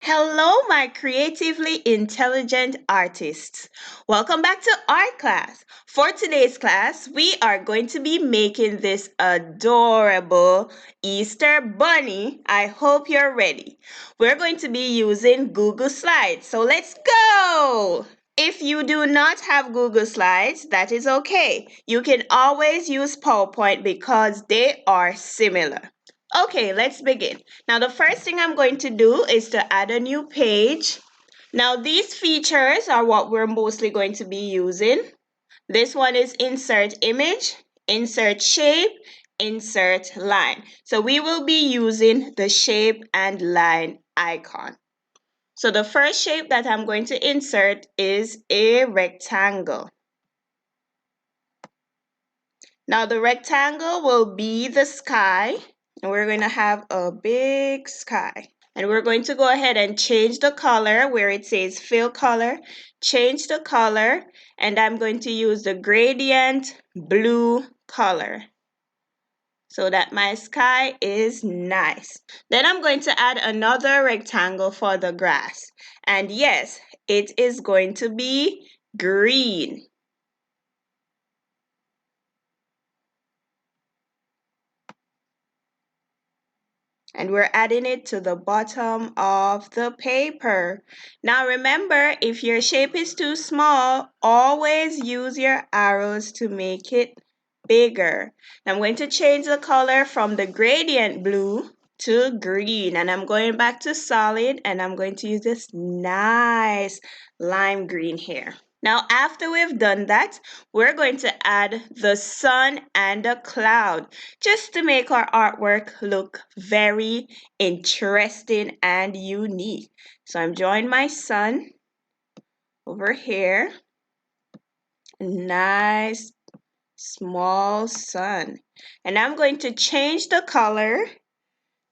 Hello, my creatively intelligent artists. Welcome back to art class. For today's class, we are going to be making this adorable Easter bunny. I hope you're ready. We're going to be using Google Slides. So let's go! If you do not have Google Slides, that is okay. You can always use PowerPoint because they are similar. Okay, let's begin. Now, the first thing I'm going to do is to add a new page. Now, these features are what we're mostly going to be using. This one is insert image, insert shape, insert line. So we will be using the shape and line icon. So the first shape that I'm going to insert is a rectangle. Now the rectangle will be the sky, and we're going to have a big sky. And we're going to go ahead and change the color where it says fill color, change the color, and I'm going to use the gradient blue color so that my sky is nice. Then I'm going to add another rectangle for the grass. And yes, it is going to be green. And we're adding it to the bottom of the paper. Now remember, if your shape is too small, always use your arrows to make it bigger. I'm going to change the color from the gradient blue to green, and I'm going back to solid, and I'm going to use this nice lime green here. Now, after we've done that, we're going to add the sun and a cloud just to make our artwork look very interesting and unique. So I'm drawing my sun over here. Nice small sun. And I'm going to change the color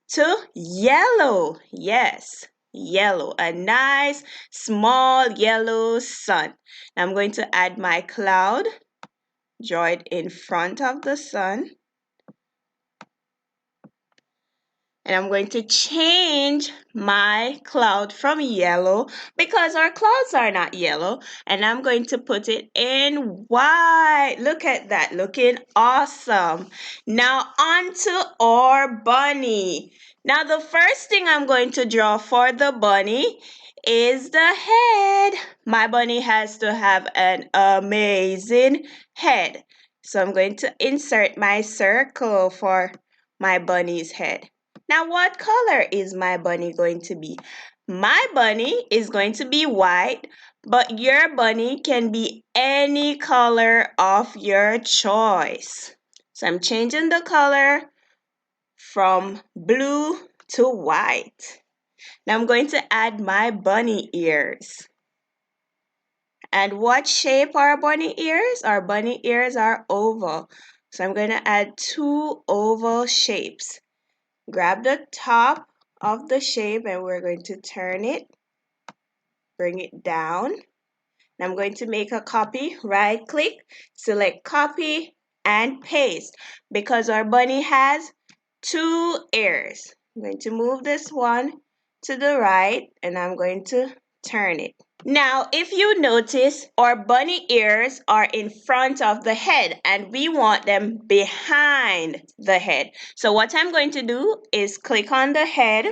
to yellow. Yes, yellow. A nice small yellow sun. Now I'm going to add my cloud. Draw it in front of the sun. And I'm going to change my cloud from yellow because our clouds are not yellow. And I'm going to put it in white. Look at that, looking awesome. Now on to our bunny. Now the first thing I'm going to draw for the bunny is the head. My bunny has to have an amazing head. So I'm going to insert my circle for my bunny's head. Now, what color is my bunny going to be? My bunny is going to be white, but your bunny can be any color of your choice. So I'm changing the color from blue to white. Now I'm going to add my bunny ears. And what shape are bunny ears? Our bunny ears are oval. So I'm going to add two oval shapes. Grab the top of the shape and we're going to turn it, bring it down. And I'm going to make a copy, right click, select copy and paste because our bunny has two ears. I'm going to move this one to the right and I'm going to turn it. Now, if you notice, our bunny ears are in front of the head and we want them behind the head. So what I'm going to do is click on the head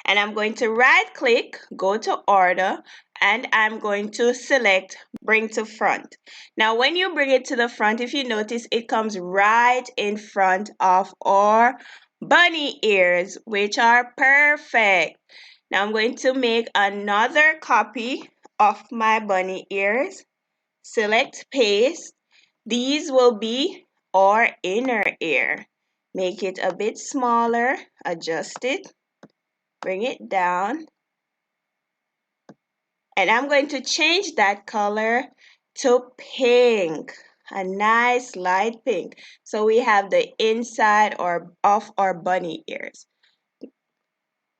and I'm going to right click, go to order, and I'm going to select bring to front. Now, when you bring it to the front, if you notice, it comes right in front of our bunny ears, which are perfect. Now I'm going to make another copy of my bunny ears. Select paste. These will be our inner ear. Make it a bit smaller, adjust it, bring it down. And I'm going to change that color to pink, a nice light pink. So we have the inside of our bunny ears.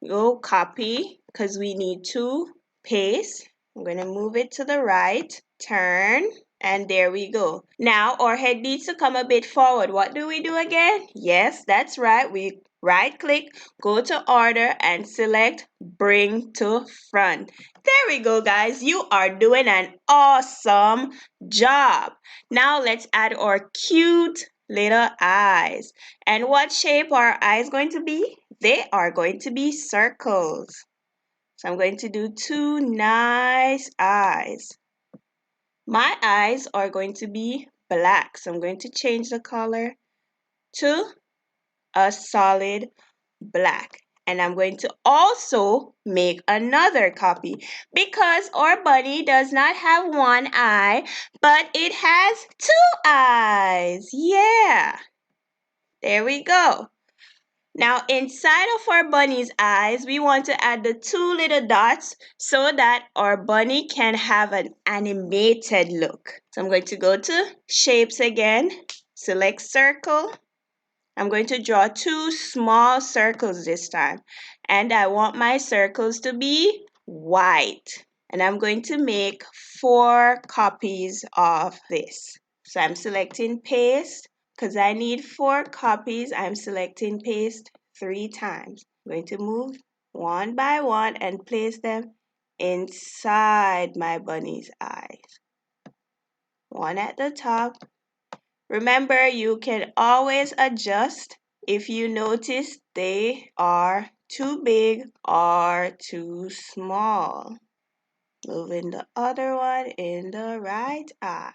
Go copy because we need to paste. I'm going to move it to the right, turn, and there we go. Now our head needs to come a bit forward. What do we do again? Yes, that's right. We right click, go to order and select bring to front. There we go, guys. You are doing an awesome job. Now let's add our cute little eyes. And what shape are our eyes going to be? They are going to be circles. So I'm going to do two nice eyes. My eyes are going to be black. So I'm going to change the color to a solid black. And I'm going to also make another copy because our bunny does not have one eye, but it has two eyes. Yeah, there we go. Now inside of our bunny's eyes, we want to add the two little dots so that our bunny can have an animated look. So I'm going to go to shapes again, select circle. I'm going to draw two small circles this time. And I want my circles to be white. And I'm going to make 4 copies of this. So I'm selecting paste. Because I need 4 copies, I'm selecting paste 3 times. I'm going to move one by one and place them inside my bunny's eyes. One at the top. Remember, you can always adjust if you notice they are too big or too small. Moving the other one in the right eye.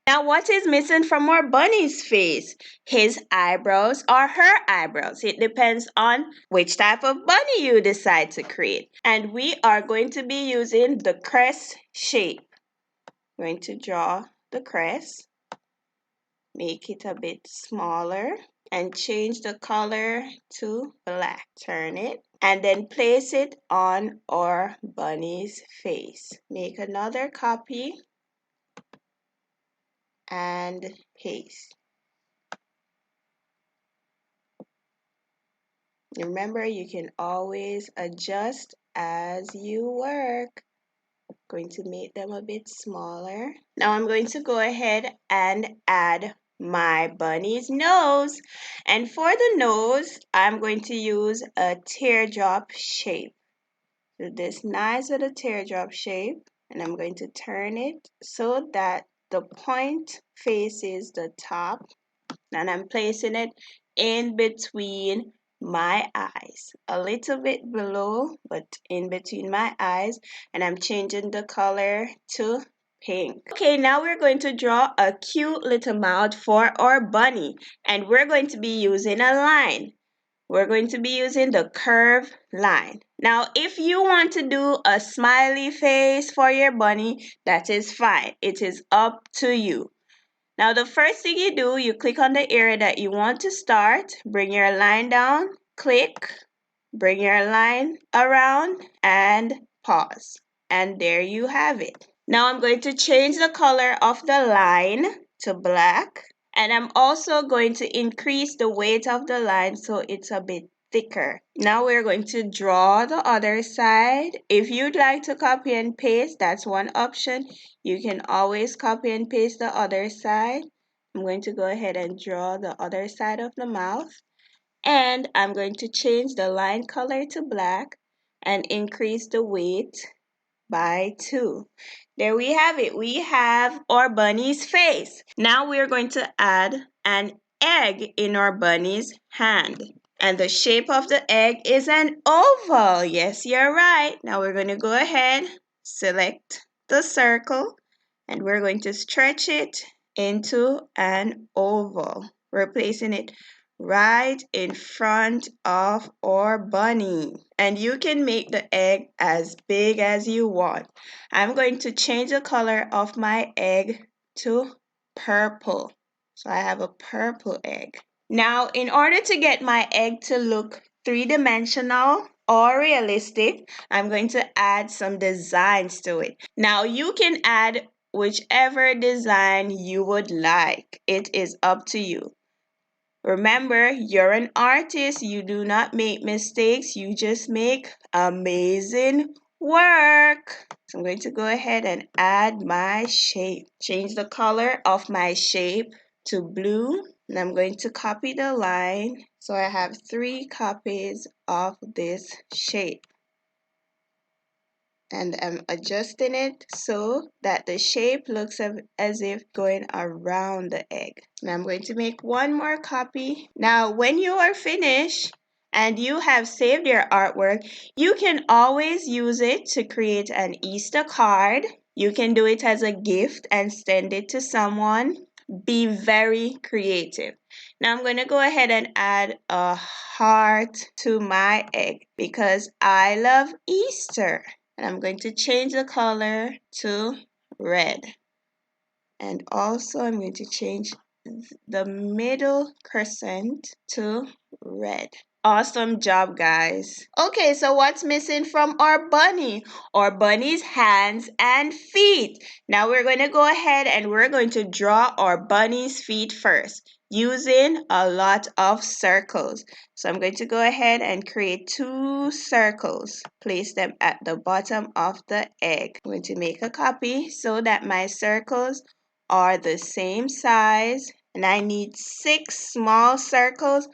Now, what is missing from our bunny's face? His eyebrows or her eyebrows. It depends on which type of bunny you decide to create. And we are going to be using the crest shape. I'm going to draw the crest, make it a bit smaller, and change the color to black. Turn it, and then place it on our bunny's face. Make another copy and paste. Remember, you can always adjust as you work. Going to make them a bit smaller. Now I'm going to go ahead and add my bunny's nose. And for the nose, I'm going to use a teardrop shape. So this nice little teardrop shape, and I'm going to turn it so that the point faces the top, and I'm placing it in between my eyes, a little bit below, but in between my eyes, and I'm changing the color to pink. Okay, now we're going to draw a cute little mouth for our bunny, and we're going to be using a line. We're going to be using the curve line. Now, if you want to do a smiley face for your bunny, that is fine. It is up to you. Now, the first thing you do, you click on the area that you want to start, bring your line down, click, bring your line around, and pause. And there you have it. Now I'm going to change the color of the line to black. And I'm also going to increase the weight of the line so it's a bit thicker. Now we're going to draw the other side. If you'd like to copy and paste, that's one option. You can always copy and paste the other side. I'm going to go ahead and draw the other side of the mouth. And I'm going to change the line color to black and increase the weight by 2. There we have it. We have our bunny's face. Now we're going to add an egg in our bunny's hand. And the shape of the egg is an oval. Yes, you're right. Now we're going to go ahead, select the circle, and we're going to stretch it into an oval. We're placing it right in front of our bunny. And you can make the egg as big as you want. I'm going to change the color of my egg to purple. So I have a purple egg. Now, in order to get my egg to look three-dimensional or realistic, I'm going to add some designs to it. Now, you can add whichever design you would like. It is up to you. Remember, you're an artist. You do not make mistakes. You just make amazing work. So I'm going to go ahead and add my shape. Change the color of my shape to blue, and I'm going to copy the line. So I have 3 copies of this shape. And I'm adjusting it so that the shape looks as if going around the egg. Now I'm going to make one more copy. Now when you are finished and you have saved your artwork, you can always use it to create an Easter card. You can do it as a gift and send it to someone. Be very creative. Now I'm going to go ahead and add a heart to my egg because I love Easter. And I'm going to change the color to red. And also I'm going to change the middle crescent to red. Awesome job, guys. Okay, so what's missing from our bunny? Our bunny's hands and feet. Now we're going to go ahead and we're going to draw our bunny's feet first using a lot of circles. So I'm going to go ahead and create 2 circles. Place them at the bottom of the egg. I'm going to make a copy so that my circles are the same size. And I need 6 small circles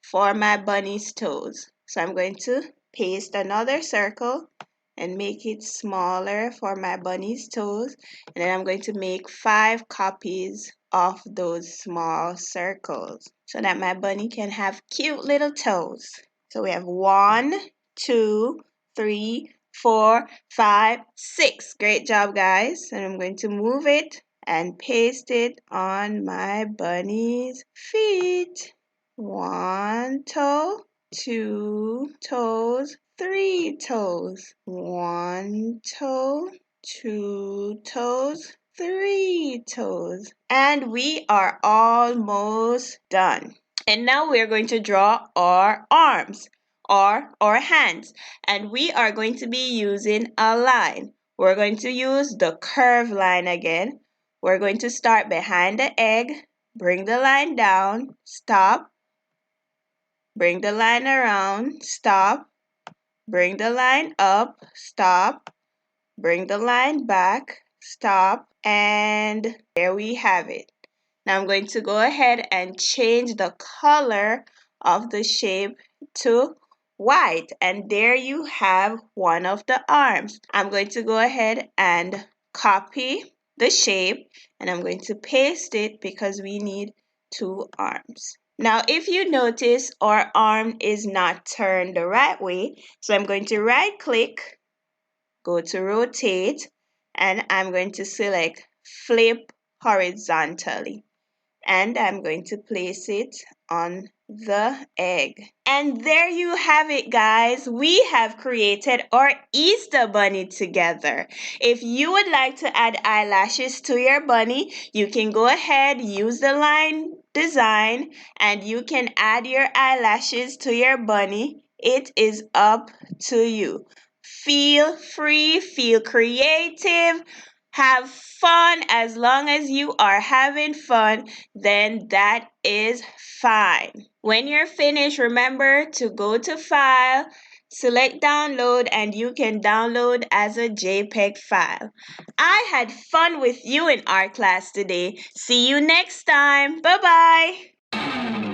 for my bunny's toes. So I'm going to paste another circle and make it smaller for my bunny's toes. And then I'm going to make 5 copies of those small circles so that my bunny can have cute little toes. So we have 1, 2, 3, 4, 5, 6. Great job, guys. And I'm going to move it and paste it on my bunny's feet. 1 toe, 2 toes, 3 toes. 1 toe, 2 toes, 3 toes. And we are almost done. And now we are going to draw our arms or our hands. And we are going to be using a line. We're going to use the curve line again. We're going to start behind the egg, bring the line down, stop, bring the line around, stop, bring the line up, stop, bring the line back, stop, and there we have it. Now I'm going to go ahead and change the color of the shape to white, and there you have one of the arms. I'm going to go ahead and copy the shape, and I'm going to paste it because we need 2 arms. Now, if you notice, our arm is not turned the right way, so I'm going to right click, go to rotate, and I'm going to select flip horizontally. And I'm going to place it on the egg. And there you have it, guys. We have created our Easter bunny together. If you would like to add eyelashes to your bunny, you can go ahead, use the line design, and you can add your eyelashes to your bunny. It is up to you. Feel free, feel creative. Have fun. As long as you are having fun, then that is fine. When you're finished, remember to go to File, select Download, and you can download as a JPEG file. I had fun with you in art class today. See you next time. Bye-bye.